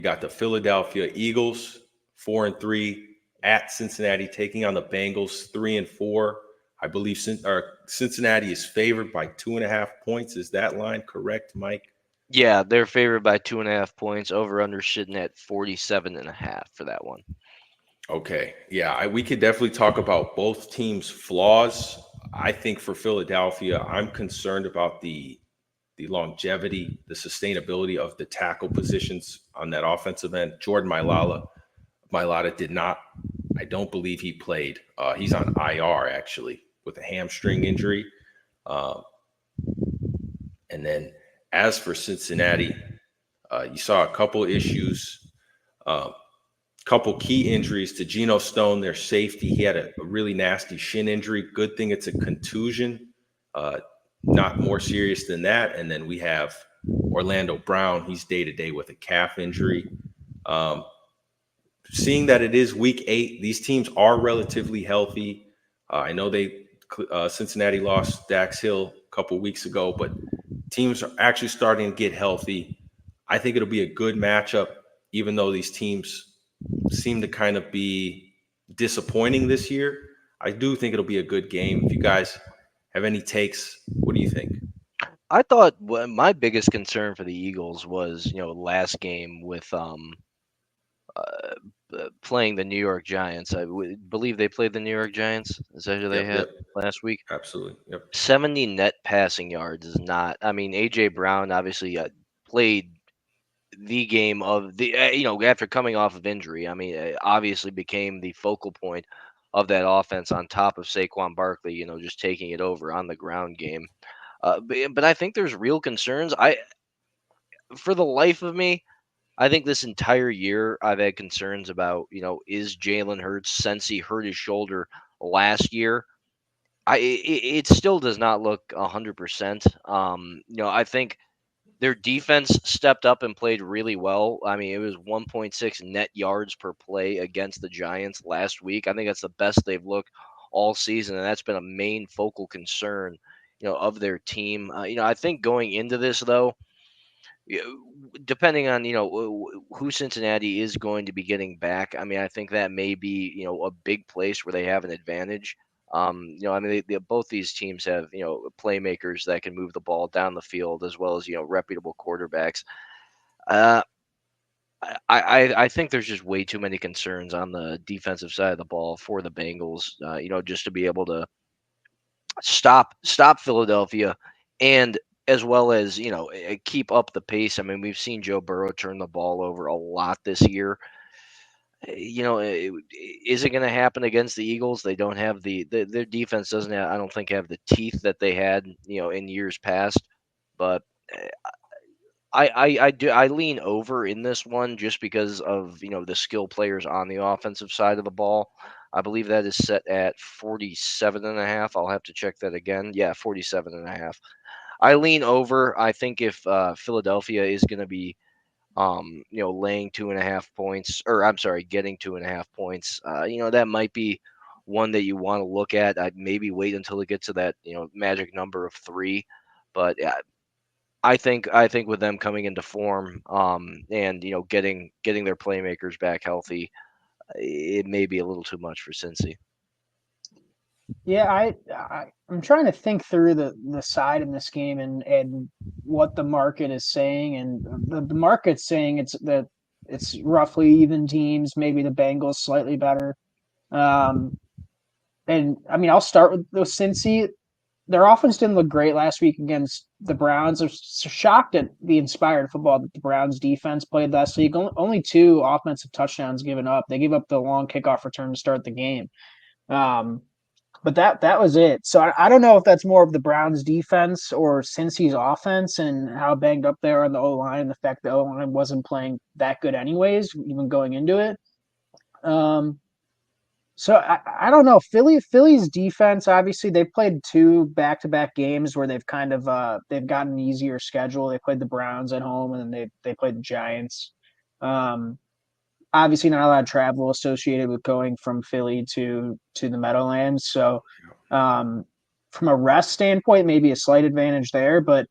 You got the Philadelphia Eagles, 4-3 at Cincinnati, taking on the Bengals, 3-4. I believe Cincinnati is favored by 2.5 points. Is that line correct, Mike? Yeah, they're favored by 2.5 points. Over under sitting at 47.5 for that one. Okay. Yeah, we could definitely talk about both teams' flaws. I think for Philadelphia, I'm concerned about the longevity, the sustainability of the tackle positions on that offensive end. Jordan Mailata did not. I don't believe he played. He's on IR actually with a hamstring injury. Um, and then as for Cincinnati, you saw a couple issues, a couple key injuries to Geno Stone, their safety. He had a really nasty shin injury. Good thing it's a contusion, uh, not more serious than that. And then we have Orlando Brown. He's day to day with a calf injury. Um, Seeing that it is week 8, these teams are relatively healthy. I know Cincinnati lost Dax Hill a couple weeks ago, but teams are actually starting to get healthy. I think it'll be a good matchup, even though these teams seem to kind of be disappointing this year. I do think it'll be a good game. If you guys have any takes, what do you think? I thought my biggest concern for the Eagles was, last game with uh, playing the New York Giants. Believe they played the New York Giants. Is that who they Yep, had yep, last week? absolutely. Yep. 70 net passing yards is not. I mean, AJ Brown obviously played the game of the after coming off of injury. I mean, obviously became the focal point of that offense on top of Saquon Barkley. Just taking it over on the ground game. But I think there's real concerns. For the life of me, I think this entire year I've had concerns about, is Jalen Hurts, since he hurt his shoulder last year. It still does not look 100%. I think their defense stepped up and played really well. I mean, it was 1.6 net yards per play against the Giants last week. I think that's the best they've looked all season, and that's been a main focal concern, of their team. I think going into this though, yeah, depending on who Cincinnati is going to be getting back, I mean, I think that may be a big place where they have an advantage. I mean, both these teams have playmakers that can move the ball down the field as well as reputable quarterbacks. Uh, I think there's just way too many concerns on the defensive side of the ball for the Bengals. Just to be able to stop Philadelphia, and as well as keep up the pace. I mean, we've seen Joe Burrow turn the ball over a lot this year. Is it going to happen against the Eagles? They don't have their defense doesn't have, I don't think, have the teeth that they had in years past. But uh, I lean over in this one just because of the skill players on the offensive side of the ball. I believe that is set at 47.5. I'll have to check that again. Yeah, 47.5. I lean over. I think if Philadelphia is going to be laying 2.5 points, or I'm sorry, getting 2.5 points, that might be one that you want to look at. I'd maybe wait until it gets to that magic number of 3. But I think with them coming into form, and getting their playmakers back healthy, it may be a little too much for Cincy. Yeah, I'm trying to think through the side in this game and what the market is saying, and the market's saying it's roughly even teams, maybe the Bengals slightly better. Um, and I mean, I'll start with Cincy. Their offense didn't look great last week against the Browns. I'm shocked at the inspired football that the Browns defense played last week. Only 2 offensive touchdowns given up. They gave up the long kickoff return to start the game. Um, but that was it. So I don't know if that's more of the Browns defense or Cincy's offense and how banged up they are on the O line, and the fact the O line wasn't playing that good anyways, even going into it. Um, so I don't know. Philly's defense, obviously they played 2 back-to-back games where they've kind of they've gotten an easier schedule. They played the Browns at home and then they played the Giants. Um, Obviously not a lot of travel associated with going from Philly to the Meadowlands. So from a rest standpoint, maybe a slight advantage there. But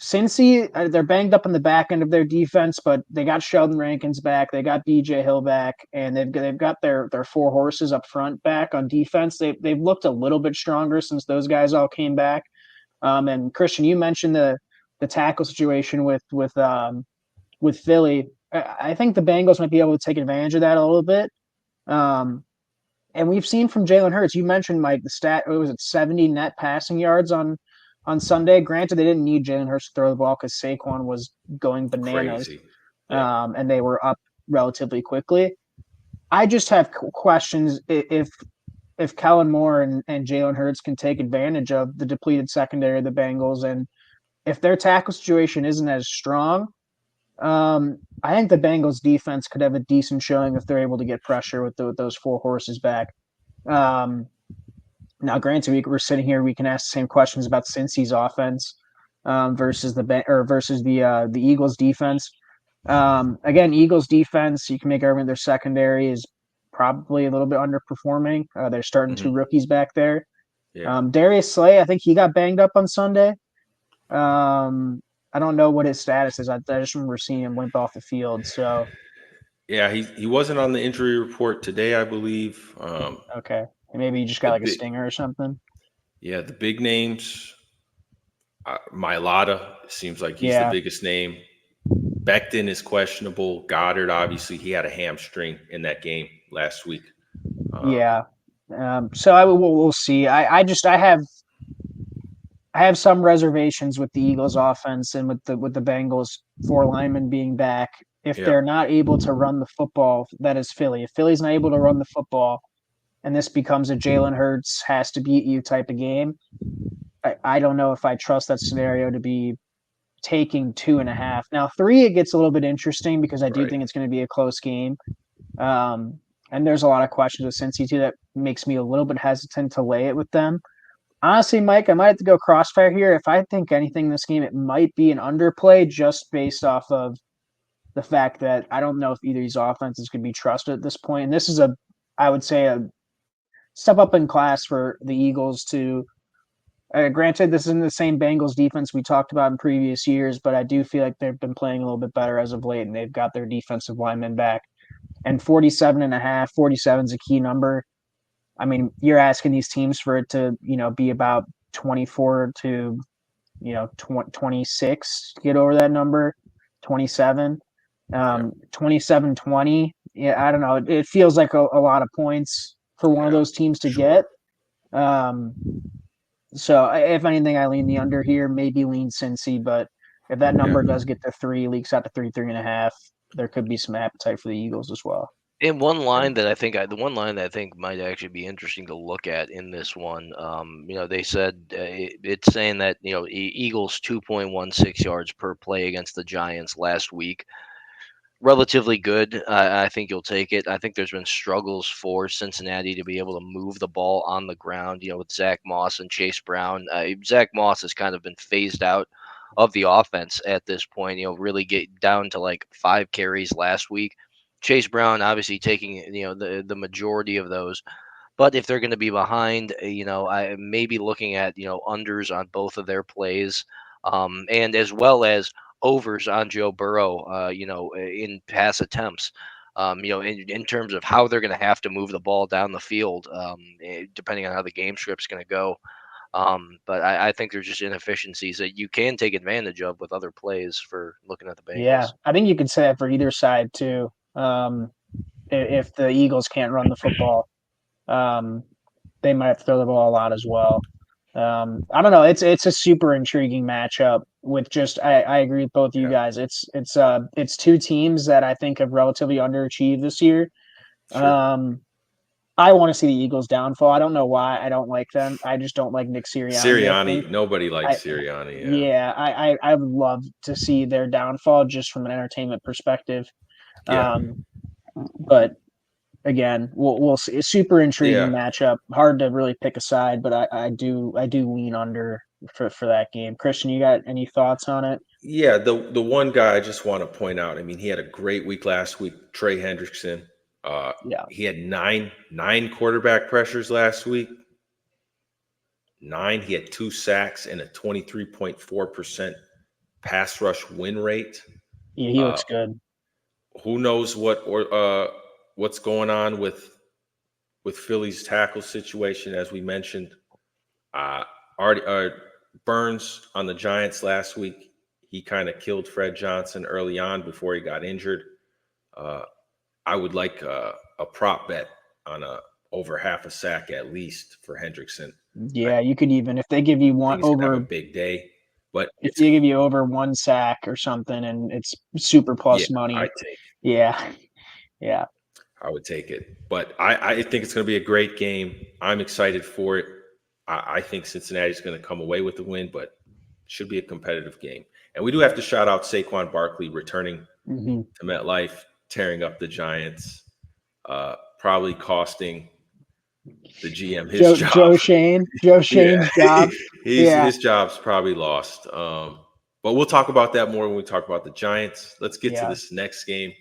Cincy, they're banged up in the back end of their defense, but they got Sheldon Rankins back, they got BJ Hill back, and they've got their four horses up front back on defense. They've looked a little bit stronger since those guys all came back. And Christian, you mentioned the tackle situation with Philly. I think the Bengals might be able to take advantage of that a little bit. And we've seen from Jalen Hurts, you mentioned, Mike, the stat, what was it, 70 net passing yards on Sunday. Granted, they didn't need Jalen Hurts to throw the ball because Saquon was going bananas, Crazy. Yeah. and they were up relatively quickly. I just have questions if Kellen Moore and Jalen Hurts can take advantage of the depleted secondary of the Bengals, and if their tackle situation isn't as strong, I think the Bengals defense could have a decent showing if they're able to get pressure with those four horses back. Now, granted, we're sitting here, we can ask the same questions about Cincy's offense versus the Eagles defense. Again, Eagles defense, you can make argument their secondary is probably a little bit underperforming. They're starting two rookies back there. Yeah. Darius Slay, I think he got banged up on Sunday. I don't know what his status is. I just remember seeing him limp off the field. So Yeah, he wasn't on the injury report today, I believe. okay, maybe he just got like a stinger or something. Yeah, the big names. Mailata seems like he's the biggest name. Becton is questionable. Goddard, obviously, he had a hamstring in that game last week. So we'll see. I have some reservations with the Eagles offense and with the Bengals four linemen being back. If they're not able to run the football, that is Philly. If Philly's not able to run the football, and this becomes a Jalen Hurts has to beat you type of game, I don't know if I trust that scenario to be taking 2.5. Now 3, it gets a little bit interesting because I do think it's going to be a close game. And there's a lot of questions with Cincy too that makes me a little bit hesitant to lay it with them. Honestly, Mike, I might have to go crossfire here. If I think anything in this game, it might be an underplay just based off of the fact that I don't know if either of these offenses can be trusted at this point. And this is I would say, a step up in class for the Eagles to granted, this isn't the same Bengals defense we talked about in previous years, but I do feel like they've been playing a little bit better as of late, and they've got their defensive linemen back. And 47.5, 47 is a key number. I mean, you're asking these teams for it to, be about 24 to, 26 to get over that number, 27, 27-20. Yeah, I don't know. It feels like a lot of points for one of those teams to get. So if anything, I lean the under here, maybe lean Cincy, but if that number does get to 3, leaks out to 3.5, there could be some appetite for the Eagles as well. And one line that I think might actually be interesting to look at in this one, they said it's saying that Eagles 2.16 yards per play against the Giants last week. Relatively good. I think you'll take it. I think there's been struggles for Cincinnati to be able to move the ball on the ground, with Zach Moss and Chase Brown. Zach Moss has kind of been phased out of the offense at this point, really get down to like 5 carries last week. Chase Brown obviously taking, the majority of those. But if they're going to be behind, I may be looking at, unders on both of their plays, and as well as overs on Joe Burrow, in pass attempts. In terms of how they're going to have to move the ball down the field, depending on how the game script's going to go. But I think there's just inefficiencies that you can take advantage of with other plays for looking at the Bengals. Yeah, I think you could say that for either side too. If the Eagles can't run the football, they might have to throw the ball a lot as well. I don't know. It's a super intriguing matchup with just I agree with both of you guys. It's two teams that I think have relatively underachieved this year. Sure. I want to see the Eagles downfall. I don't know why I don't like them. I just don't like Nick Sirianni. Nobody likes Sirianni. Yeah, I would love to see their downfall just from an entertainment perspective. But again, we'll see. It's super intriguing matchup. Hard to really pick a side, but I do lean under for that game. Christian, you got any thoughts on it? Yeah, the one guy I just want to point out. I mean, he had a great week last week. Trey Hendrickson. He had nine quarterback pressures last week. 9. He had 2 sacks and a 23.4% pass rush win rate. Yeah, he Uh, looks good. who knows what's going on with Philly's tackle situation, as we mentioned. Already, Burns on the Giants last week, he kind of killed Fred Johnson early on before he got injured. I would like a prop bet on a over half a sack at least for Hendrickson. Yeah, you could even if they give you I one think he's gonna have a over big day, but if it's they give you over one sack or something and it's super yeah, plus money. Yeah. Yeah. I would take it. But I think it's going to be a great game. I'm excited for it. I think Cincinnati's going to come away with the win, but it should be a competitive game. And we do have to shout out Saquon Barkley returning Hmm. to MetLife, tearing up the Giants, probably costing the GM his job. Joe Yeah, Shane's job. Yeah. his job's probably lost. But we'll talk about that more when we talk about the Giants. Let's get to Yeah. this next game.